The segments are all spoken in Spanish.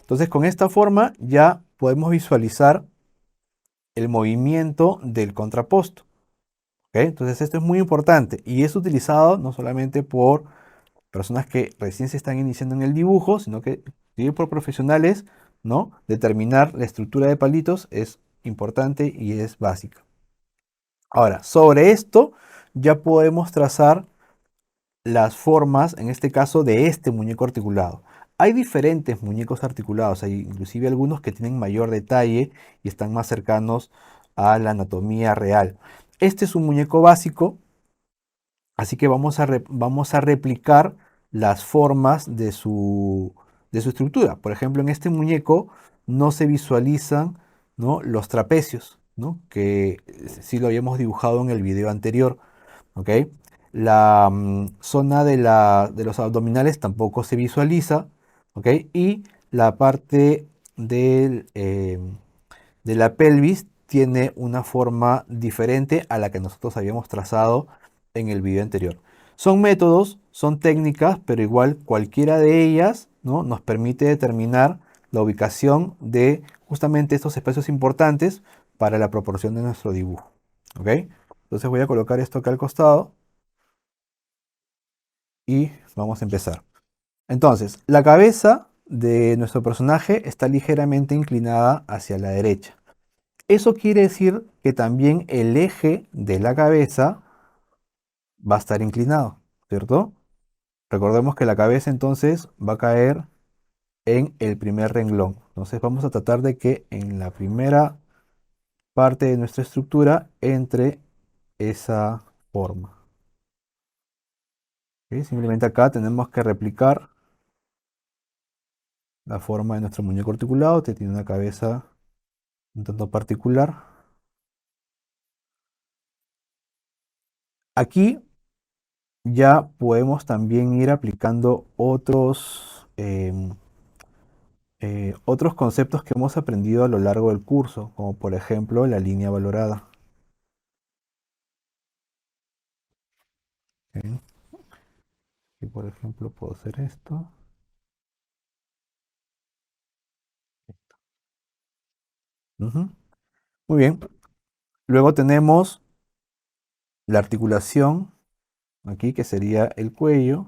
Entonces, con esta forma ya podemos visualizar el movimiento del contraposto. ¿Ok? Entonces, esto es muy importante y es utilizado no solamente por personas que recién se están iniciando en el dibujo, sino que también por profesionales, ¿no? Determinar la estructura de palitos es importante y es básica. Ahora, sobre esto ya podemos trazar las formas, en este caso, de este muñeco articulado. Hay diferentes muñecos articulados, hay inclusive algunos que tienen mayor detalle y están más cercanos a la anatomía real. Este es un muñeco básico, así que vamos a replicar las formas de su estructura. Por ejemplo, en este muñeco no se visualizan, ¿no?, los trapecios, ¿no?, que sí lo habíamos dibujado en el video anterior. ¿Ok? La zona de los abdominales tampoco se visualiza, ¿ok? Y la parte de la pelvis tiene una forma diferente a la que nosotros habíamos trazado en el video anterior. Son métodos, son técnicas, pero igual cualquiera de ellas, ¿no?, nos permite determinar la ubicación de justamente estos espacios importantes para la proporción de nuestro dibujo. ¿Ok? Entonces voy a colocar esto acá al costado y vamos a empezar. Entonces, la cabeza de nuestro personaje está ligeramente inclinada hacia la derecha. Eso quiere decir que también el eje de la cabeza va a estar inclinado, ¿cierto? Recordemos que la cabeza entonces va a caer en el primer renglón. Entonces vamos a tratar de que en la primera parte de nuestra estructura entre esa forma. ¿Ok? Simplemente acá tenemos que replicar la forma de nuestro muñeco articulado, que tiene una cabeza un tanto particular. Aquí ya podemos también ir aplicando otros conceptos que hemos aprendido a lo largo del curso, como por ejemplo la línea valorada. ¿Ok? Y por ejemplo puedo hacer esto. Ujú. Muy bien. Luego tenemos la articulación, aquí que sería el cuello.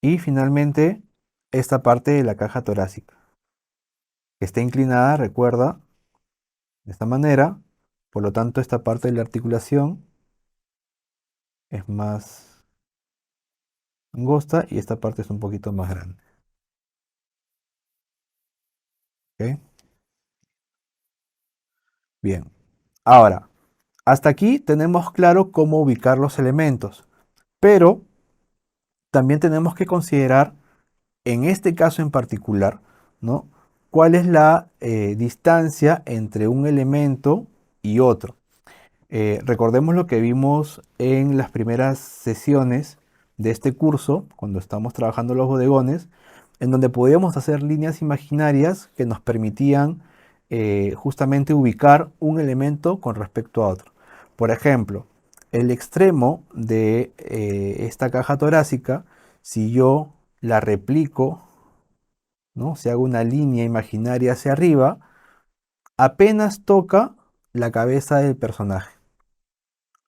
Y finalmente esta parte de la caja torácica, que está inclinada, recuerda, de esta manera. Por lo tanto, esta parte de la articulación es más angosta y esta parte es un poquito más grande. ¿Ok? Bien. Ahora, hasta aquí tenemos claro cómo ubicar los elementos, pero también tenemos que considerar, en este caso en particular, ¿no?, cuál es la distancia entre un elemento y otro. Recordemos lo que vimos en las primeras sesiones de este curso, cuando estamos trabajando los bodegones, en donde podíamos hacer líneas imaginarias que nos permitían justamente ubicar un elemento con respecto a otro. Por ejemplo, el extremo de esta caja torácica, si yo la replico, ¿no?, si hago una línea imaginaria hacia arriba, apenas toca la cabeza del personaje.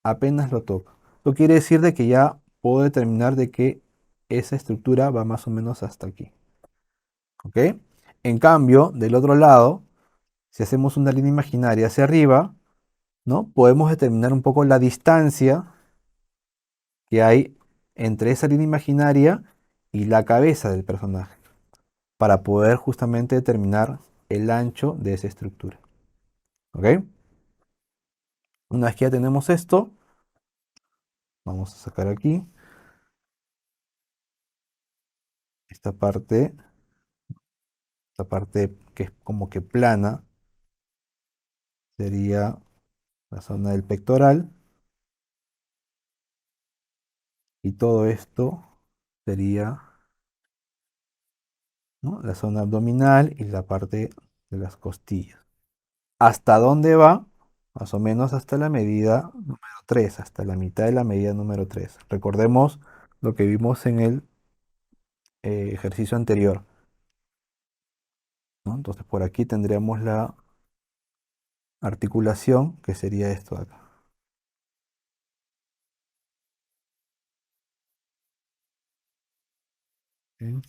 Apenas lo toca. Eso quiere decir de que ya puedo determinar de que esa estructura va más o menos hasta aquí. ¿Ok? En cambio, del otro lado, si hacemos una línea imaginaria hacia arriba, ¿no?, podemos determinar un poco la distancia que hay entre esa línea imaginaria y la cabeza del personaje, para poder justamente determinar el ancho de esa estructura. ¿Ok? Una vez que ya tenemos esto, vamos a sacar aquí esta parte. Esta parte que es como que plana sería la zona del pectoral y todo esto sería, ¿no?, la zona abdominal y la parte de las costillas. ¿Hasta dónde va? Más o menos hasta la medida número 3, hasta la mitad de la medida número 3. Recordemos lo que vimos en el ejercicio anterior, ¿no? Entonces por aquí tendríamos la articulación, que sería esto de acá. ¿Ok?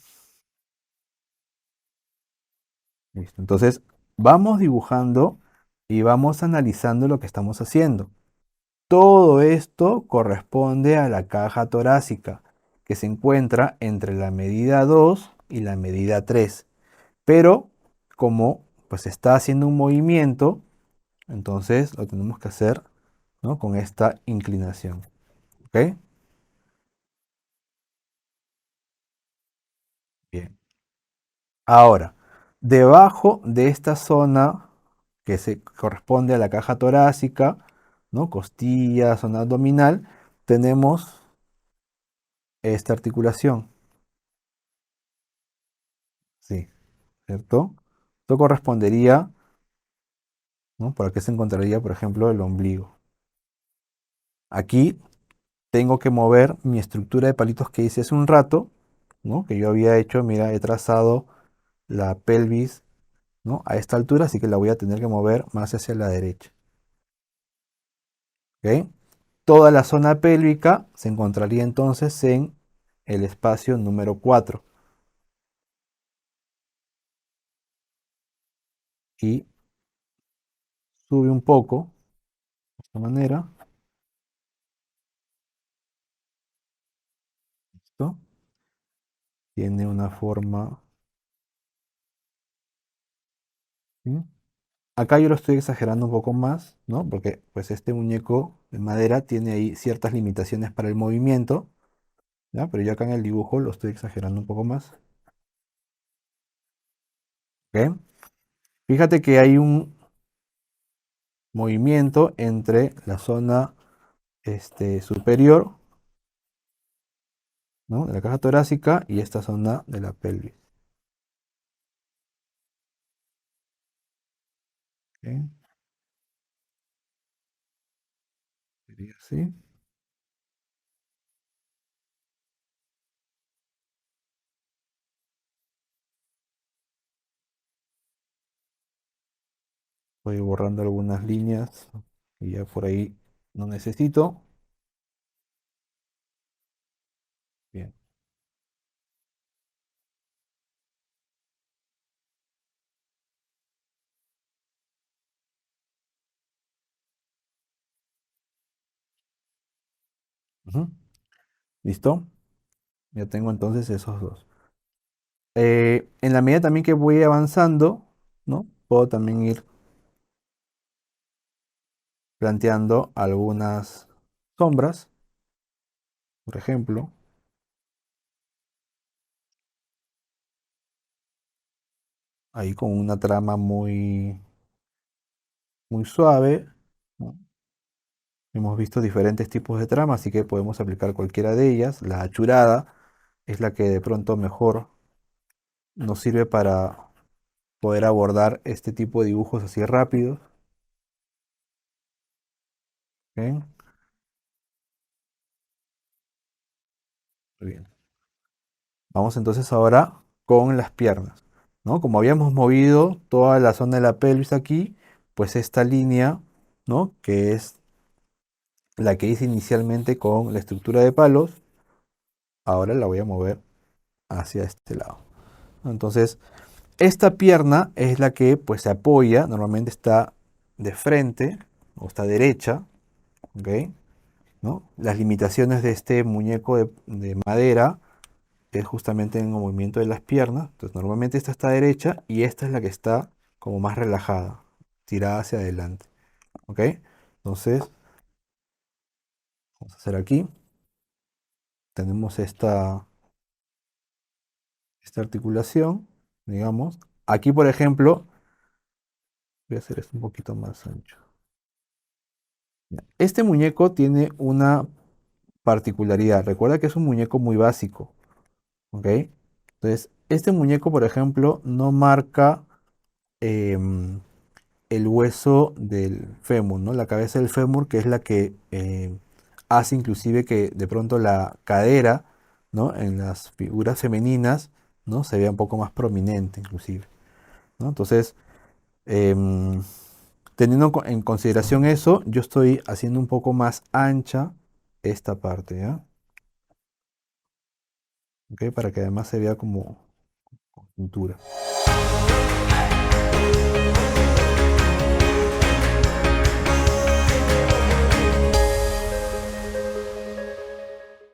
Listo. Entonces vamos dibujando y vamos analizando lo que estamos haciendo. Todo esto corresponde a la caja torácica, que se encuentra entre la medida 2 y la medida 3. Pero como pues está haciendo un movimiento, entonces lo tenemos que hacer, ¿no? Con esta inclinación. ¿Ok? Bien. Ahora, debajo de esta zona que se corresponde a la caja torácica, ¿no? Costilla, zona abdominal, tenemos esta articulación. Sí, ¿cierto? Esto correspondería, ¿no? Por aquí se encontraría, por ejemplo, el ombligo. Aquí tengo que mover mi estructura de palitos que hice hace un rato, ¿no? Que yo había hecho, mira, he trazado la pelvis, ¿no? A esta altura, así que la voy a tener que mover más hacia la derecha. ¿Ok? Toda la zona pélvica se encontraría entonces en el espacio número 4. Y sube un poco, de esta manera. ¿Listo? Tiene una forma, ¿sí? Acá yo lo estoy exagerando un poco más, ¿no? Porque pues este muñeco de madera tiene ahí ciertas limitaciones para el movimiento, ¿ya? Pero yo acá en el dibujo lo estoy exagerando un poco más. ¿Ok? Fíjate que hay un movimiento entre la zona superior, ¿no? De la caja torácica y esta zona de la pelvis. ¿Ok? Sería así. Voy borrando algunas líneas y ya por ahí no necesito. Bien. Ujú. ¿Listo? Ya tengo entonces esos dos. En la medida también que voy avanzando, ¿no? Puedo también ir planteando algunas sombras, por ejemplo, ahí con una trama muy suave, ¿no? Hemos visto diferentes tipos de tramas, así que podemos aplicar cualquiera de ellas. La achurada es la que de pronto mejor nos sirve para poder abordar este tipo de dibujos así rápidos. ¿Ok? Muy bien. Vamos entonces ahora con las piernas, ¿no? Como habíamos movido toda la zona de la pelvis aquí, pues esta línea, ¿no? Que es la que hice inicialmente con la estructura de palos, ahora la voy a mover hacia este lado. Entonces, esta pierna es la que pues se apoya, normalmente está de frente o está derecha, ¿ok? ¿No? Las limitaciones de este muñeco de madera es justamente en el movimiento de las piernas. Entonces, normalmente esta está derecha y esta es la que está como más relajada, tirada hacia adelante, ¿ok? Entonces, vamos a hacer aquí, tenemos esta articulación, digamos. Aquí, por ejemplo, voy a hacer esto un poquito más ancho. Ya. Este muñeco tiene una particularidad. Recuerda que es un muñeco muy básico, ¿ok? Entonces, este muñeco, por ejemplo, no marca em, el hueso del fémur, ¿no? La cabeza del fémur, que es la que hace inclusive que de pronto la cadera ¿no? En las figuras femeninas, ¿no? Se vea un poco más prominente inclusive, ¿no? Entonces, em, teniendo en consideración eso, yo estoy haciendo un poco más ancha esta parte, ¿ya? ¿Ok? Para que además se vea como pintura.